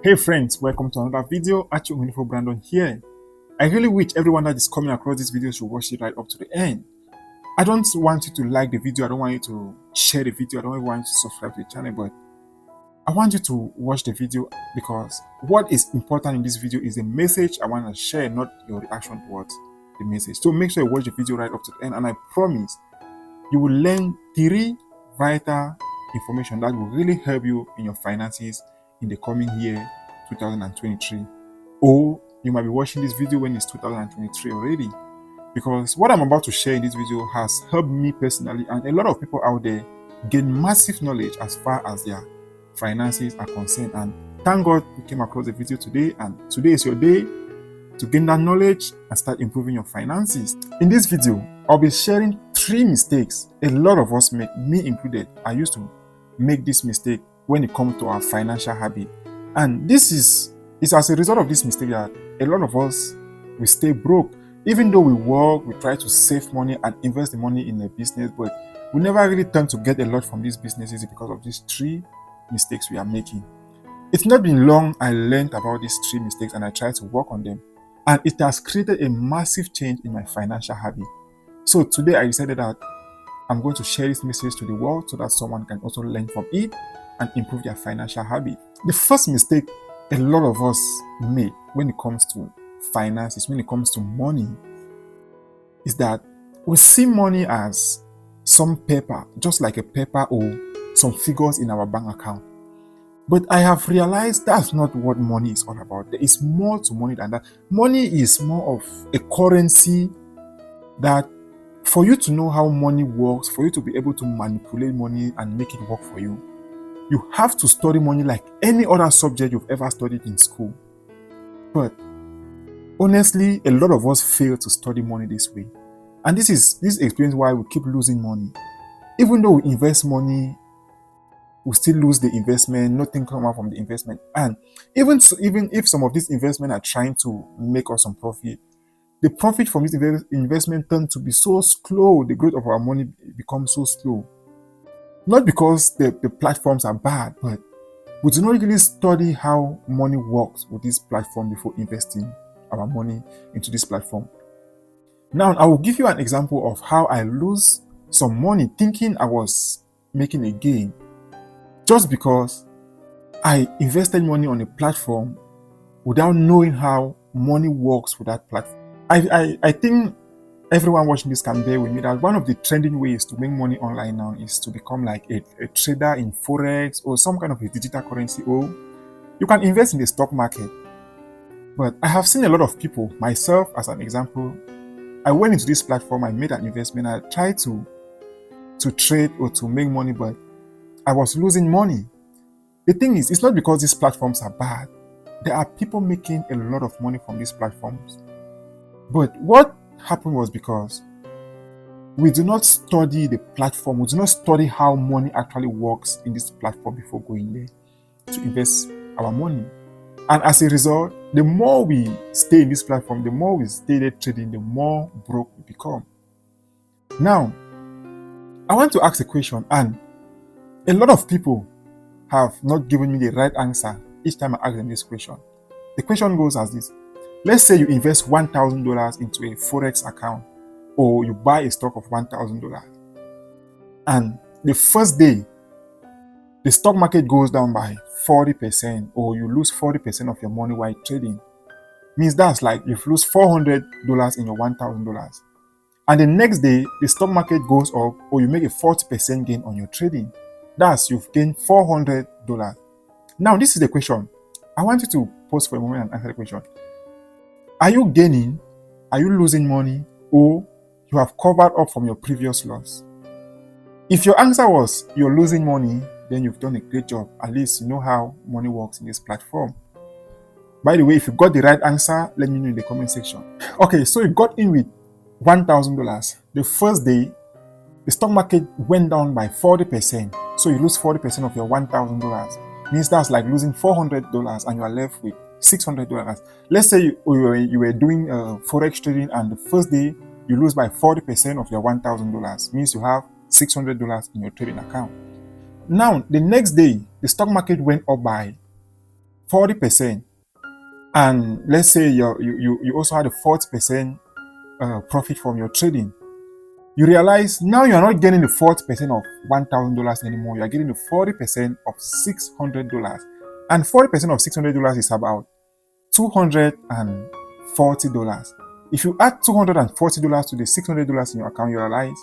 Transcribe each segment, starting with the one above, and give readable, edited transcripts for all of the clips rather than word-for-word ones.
Hey friends, welcome to another video. Achimwonifo Brandon here. I really wish everyone that is coming across this video should watch it right up to the end. I don't want you to like the video, I don't want you to share the video, I don't want you to subscribe to the channel, but I want you to watch the video because what is important in this video is the message I want to share, not your reaction towards the message. So make sure you watch the video right up to the end, and I promise you will learn 3 vital information that will really help you in your finances in the coming year 2023. Or you might be watching this video when it's 2023 already, because what I'm about to share in this video has helped me personally and a lot of people out there gain massive knowledge as far as their finances are concerned. And thank God you came across the video today, and today is your day to gain that knowledge and start improving your finances. In this video, I'll be sharing 3 mistakes a lot of us make, me included. I used to make this mistake when it comes to our financial habit. And this is as a result of this mistake that a lot of us will stay broke. Even though we work, we try to save money and invest the money in a business, but we never really tend to get a lot from these businesses because of these 3 mistakes we are making. It's not been long I learned about these 3 mistakes and I tried to work on them. And it has created a massive change in my financial habit. So today I decided that I'm going to share this message to the world so that someone can also learn from it and improve their financial habit. The first mistake a lot of us make when it comes to finances, when it comes to money, is that we see money as some paper, just like a paper or some figures in our bank account. But I have realized that's not what money is all about. There is more to money than that. Money is more of a currency that for you to know how money works, for you to be able to manipulate money and make it work for you, you have to study money like any other subject you've ever studied in school. But honestly, a lot of us fail to study money this way. And this explains why we keep losing money. Even though we invest money, we still lose the investment, nothing comes out from the investment. And even if some of these investments are trying to make us some profit, the profit from this investment tends to be so slow, the growth of our money becomes so slow. Not because the platforms are bad, but we do not really study how money works with this platform before investing our money into this platform. Now, I will give you an example of how I lose some money thinking I was making a gain, just because I invested money on a platform without knowing how money works with that platform. I think everyone watching this can bear with me that one of the trending ways to make money online now is to become like a trader in Forex or some kind of a digital currency, or you can invest in the stock market. But I have seen a lot of people, myself as an example, I went into this platform, I made an investment, I tried to trade or to make money, but I was losing money. The thing is, it's not because these platforms are bad. There are people making a lot of money from these platforms. But what happened was because we do not study the platform, we do not study how money actually works in this platform before going there to invest our money. And as a result, the more we stay in this platform, the more we stay there trading, the more broke we become. Now, I want to ask a question, and a lot of people have not given me the right answer each time I ask them this question. The question goes as this. Let's say you invest $1,000 into a Forex account, or you buy a stock of $1,000. And the first day, the stock market goes down by 40%, or you lose 40% of your money while trading. Means that's like you've lost $400 in your $1,000. And the next day, the stock market goes up, or you make a 40% gain on your trading. That's you've gained $400. Now, this is the question. I want you to pause for a moment and answer the question. Are you gaining? Are you losing money? Or you have covered up from your previous loss? If your answer was you're losing money, then you've done a great job. At least you know how money works in this platform. By the way, if you got the right answer, let me know in the comment section. Okay, so you got in with $1,000. The first day, the stock market went down by 40%. So you lose 40% of your $1,000. Means that's like losing $400 and you are left with $600. Let's say you were doing Forex trading, and the first day you lose by 40% of your $1,000. Means you have $600 in your trading account. Now, the next day, the stock market went up by 40%, and let's say you also had a 40% profit from your trading, you realize now you are not getting the 40% of $1,000 anymore. You are getting the 40% of $600. And 40% of $600 is about $240. If you add $240 to the $600 in your account, you realize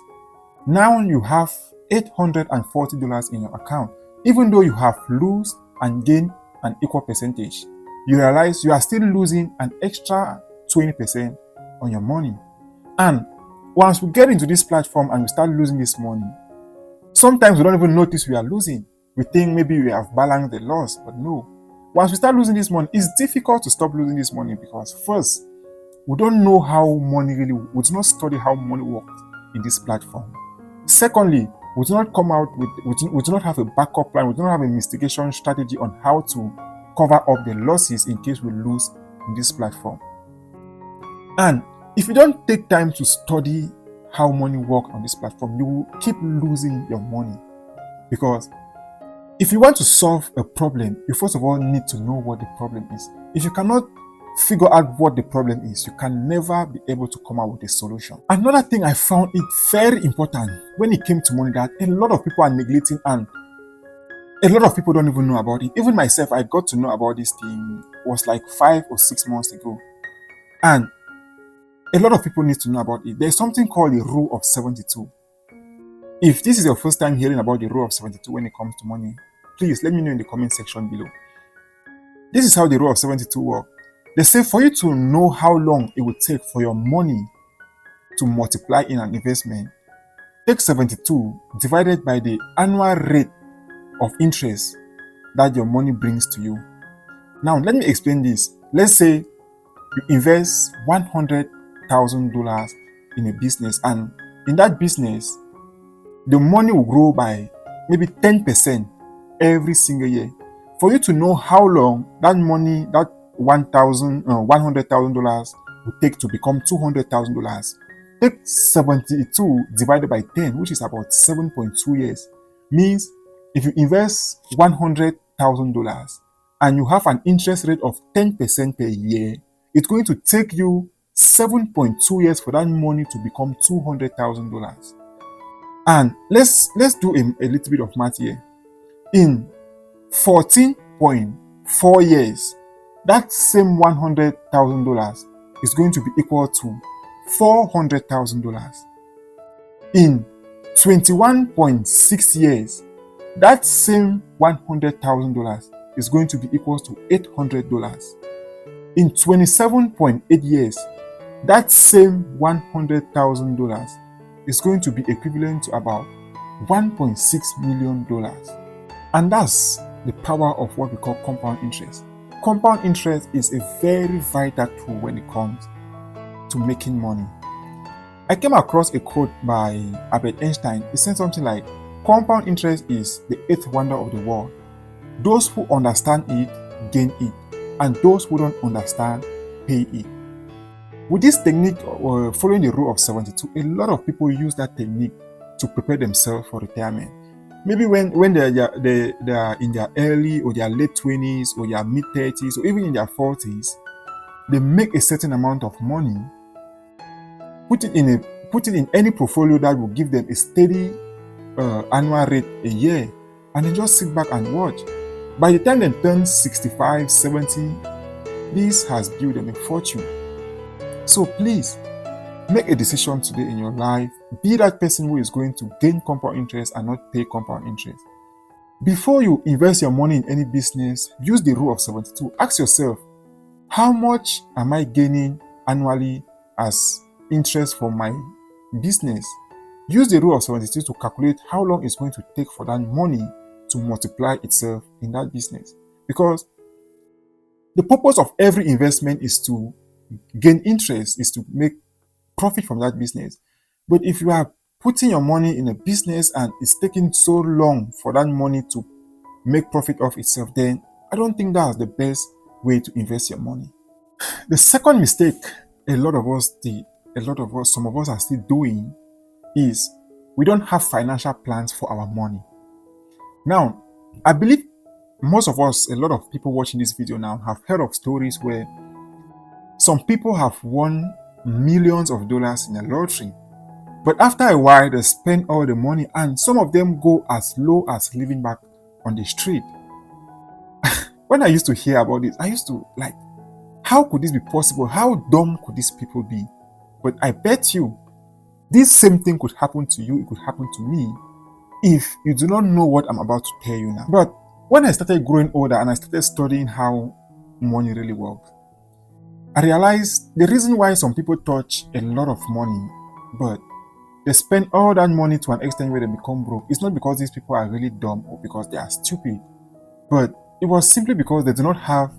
now you have $840 in your account. Even though you have lost and gained an equal percentage, you realize you are still losing an extra 20% on your money. And once we get into this platform and we start losing this money, sometimes we don't even notice we are losing. We think maybe we have balanced the loss, but no. Once we start losing this money, it's difficult to stop losing this money because first, we don't know how money really, we do not study how money works in this platform. Secondly, we do not come out with, we do not have a backup plan, we do not have a mitigation strategy on how to cover up the losses in case we lose in this platform. And if you don't take time to study how money works on this platform, you will keep losing your money. Because if you want to solve a problem, you first of all need to know what the problem is. If you cannot figure out what the problem is, you can never be able to come out with a solution. Another thing I found it very important when it came to money that a lot of people are neglecting, and a lot of people don't even know about it. Even myself, I got to know about this thing was like 5 or 6 months ago. And a lot of people need to know about it. There's something called the rule of 72. If this is your first time hearing about the rule of 72 when it comes to money, please let me know in the comment section below. This is how the rule of 72 works. They say for you to know how long it will take for your money to multiply in an investment, take 72 divided by the annual rate of interest that your money brings to you. Now, let me explain this. Let's say you invest $100,000 in a business, and in that business, the money will grow by maybe 10% every single year. For you to know how long that money, that $100,000 will take to become $200,000, take 72 divided by 10, which is about 7.2 years. Means if you invest $100,000 and you have an interest rate of 10% per year, it's going to take you 7.2 years for that money to become $200,000. And let's do a little bit of math here. In 14.4 years, that same $100,000 is going to be equal to $400,000. In 21.6 years, that same $100,000 is going to be equal to $800. In 27.8 years, that same $100,000 is going to be equivalent to about $1.6 million. And that's the power of what we call compound interest. Compound interest is a very vital tool when it comes to making money. I came across a quote by Albert Einstein. He said something like, compound interest is the eighth wonder of the world. Those who understand it gain it, and those who don't understand pay it. With this technique, following the rule of 72, a lot of people use that technique to prepare themselves for retirement. Maybe when they are in their early or their late 20s or their mid 30s or even in their 40s, they make a certain amount of money, put it in any portfolio that will give them a steady annual rate a year, and then just sit back and watch. By the time they turn 65, 70, this has built them a fortune. So please, make a decision today in your life. Be that person who is going to gain compound interest and not pay compound interest. Before you invest your money in any business, use the rule of 72. Ask yourself, how much am I gaining annually as interest for my business? Use the rule of 72 to calculate how long it's going to take for that money to multiply itself in that business. Because the purpose of every investment is to gain interest, is to make profit from that business. But if you are putting your money in a business and it's taking so long for that money to make profit of itself, then I don't think that's the best way to invest your money. The second mistake some of us are still doing is we don't have financial plans for our money. Now, I believe most of us, a lot of people watching this video now, have heard of stories where some people have won millions of dollars in a lottery. But after a while, they spend all the money, and some of them go as low as living back on the street. When I used to hear about this, I used to like, how could this be possible? How dumb could these people be? But I bet you, this same thing could happen to you, it could happen to me, if you do not know what I'm about to tell you now. But when I started growing older and I started studying how money really works, I realized the reason why some people touch a lot of money, but they spend all that money to an extent where they become broke, it's not because these people are really dumb or because they are stupid, but it was simply because they do not have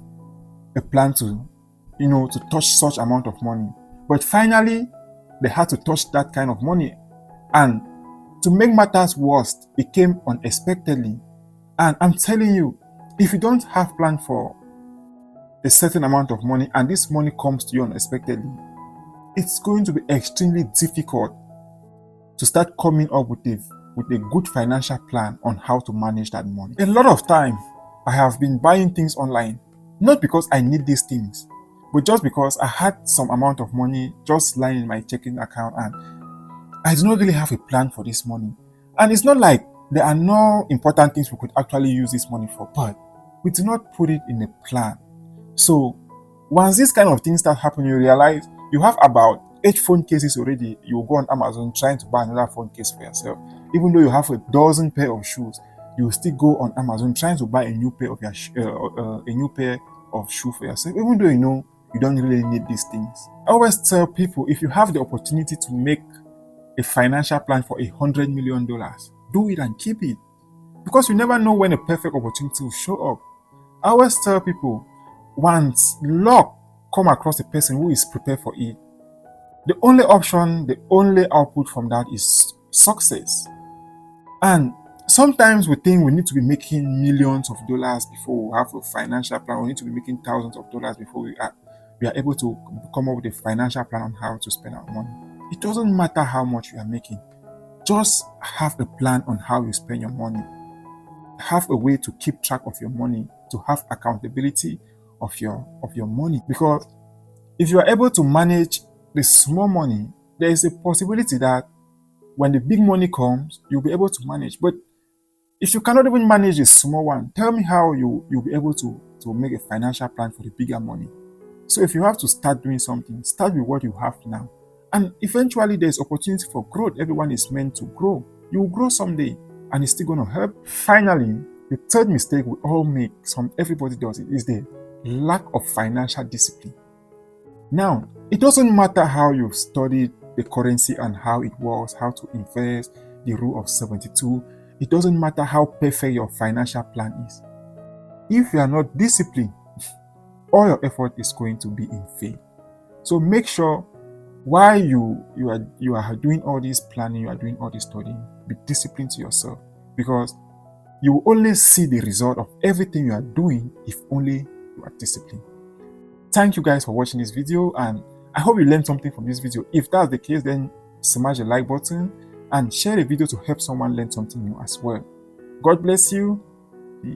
a plan to, to touch such amount of money. But finally, they had to touch that kind of money. And to make matters worse, it came unexpectedly. And I'm telling you, if you don't have plan for a certain amount of money and this money comes to you unexpectedly, it's going to be extremely difficult to start coming up with a good financial plan on how to manage that money. A lot of time, I have been buying things online, not because I need these things, but just because I had some amount of money just lying in my checking account and I do not really have a plan for this money. And it's not like there are no important things we could actually use this money for, but we do not put it in a plan. So once this kind of things start happening, you realize you have about 8 phone cases already. You will go on Amazon trying to buy another phone case for yourself. Even though you have a dozen pair of shoes, you will still go on Amazon trying to buy a new pair of shoe for yourself, even though you don't really need these things. I always tell people, if you have the opportunity to make a financial plan for $100 million, do it and keep it, because you never know when a perfect opportunity will show up. I always tell people, once luck come across a person who is prepared for it, the only option, the only output from that is success. And sometimes we think we need to be making millions of dollars before we have a financial plan. We need to be making thousands of dollars before we are able to come up with a financial plan on how to spend our money. It doesn't matter how much you are making. Just have a plan on how you spend your money. Have a way to keep track of your money, to have accountability of your money. Because if you are able to manage the small money, there is a possibility that when the big money comes, you'll be able to manage. But if you cannot even manage a small one, tell me how you'll be able to make a financial plan for the bigger money. So if you have to start doing something, start with what you have now. And eventually there's opportunity for growth. Everyone is meant to grow. You will grow someday and it's still going to help. Finally, the third mistake we all make, everybody does it, is the lack of financial discipline. Now, it doesn't matter how you've studied the currency and how it works, how to invest, the rule of 72. It doesn't matter how perfect your financial plan is. If you are not disciplined, all your effort is going to be in vain. So make sure while you are doing all this planning, you are doing all this studying, be disciplined to yourself, because you will only see the result of everything you are doing if only you are disciplined. Thank you guys for watching this video, and I hope you learned something from this video. If that's the case, then smash the like button and share the video to help someone learn something new as well. God bless you.